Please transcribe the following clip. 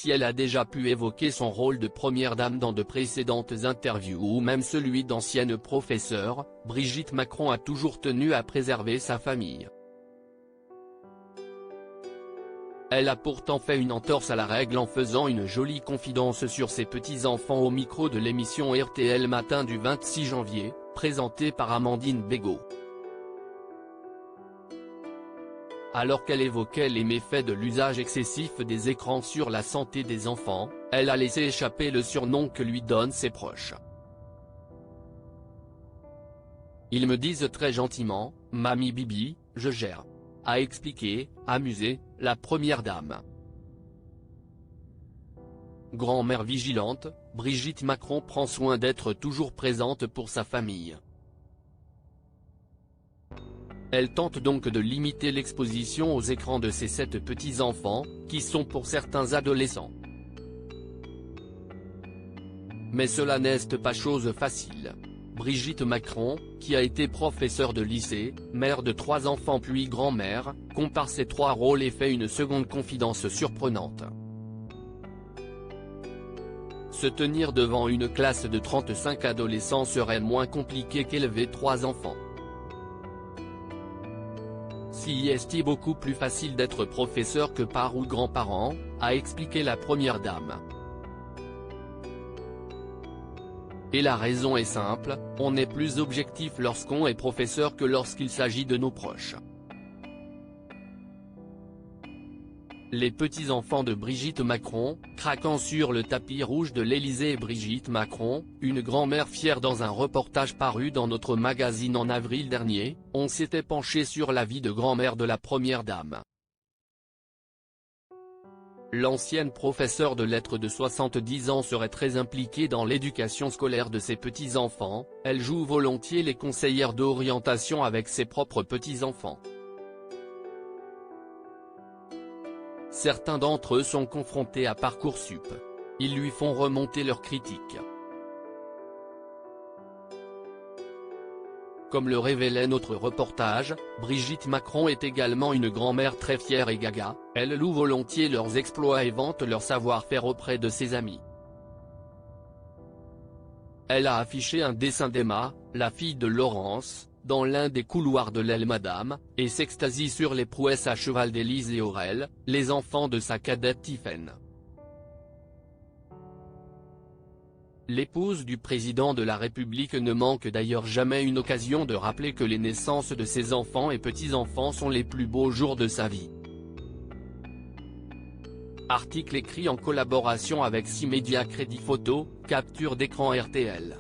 si elle a déjà pu évoquer son rôle de première dame dans de précédentes interviews ou même celui d'ancienne professeure, Brigitte Macron a toujours tenu à préserver sa famille. Elle a pourtant fait une entorse à la règle en faisant une jolie confidence sur ses petits-enfants au micro de l'émission RTL Matin du 26 janvier, présentée par Amandine Bégaud. Alors qu'elle évoquait les méfaits de l'usage excessif des écrans sur la santé des enfants, elle a laissé échapper le surnom que lui donnent ses proches. Ils me disent très gentiment, « Mamie Bibi, je gère », a expliqué, amusée, la première dame. Grand-mère vigilante, Brigitte Macron prend soin d'être toujours présente pour sa famille. Elle tente donc de limiter l'exposition aux écrans de ses 7 petits-enfants, qui sont pour certains adolescents. Mais cela n'est pas chose facile. Brigitte Macron, qui a été professeure de lycée, mère de 3 enfants puis grand-mère, compare ses 3 rôles et fait une seconde confidence surprenante. Se tenir devant une classe de 35 adolescents serait moins compliqué qu'élever 3 enfants. Si est beaucoup plus facile d'être professeur que parent ou grands-parents, a expliqué la première dame. Et la raison est simple, on est plus objectif lorsqu'on est professeur que lorsqu'il s'agit de nos proches. Les petits-enfants de Brigitte Macron, craquant sur le tapis rouge de l'Élysée. Brigitte Macron, une grand-mère fière. Dans un reportage paru dans notre magazine en avril dernier, on s'était penché sur la vie de grand-mère de la première dame. L'ancienne professeure de lettres de 70 ans serait très impliquée dans l'éducation scolaire de ses petits-enfants, elle joue volontiers les conseillères d'orientation avec ses propres petits-enfants. Certains d'entre eux sont confrontés à Parcoursup. Ils lui font remonter leurs critiques. Comme le révélait notre reportage, Brigitte Macron est également une grand-mère très fière et gaga, elle loue volontiers leurs exploits et vante leur savoir-faire auprès de ses amis. Elle a affiché un dessin d'Emma, la fille de Laurence, dans l'un des couloirs de l'Aile Madame, et s'extasie sur les prouesses à cheval d'Élise et Aurel, les enfants de sa cadette Tiphaine. L'épouse du président de la République ne manque d'ailleurs jamais une occasion de rappeler que les naissances de ses enfants et petits-enfants sont les plus beaux jours de sa vie. Article écrit en collaboration avec 6 médias. Crédit photo, capture d'écran RTL.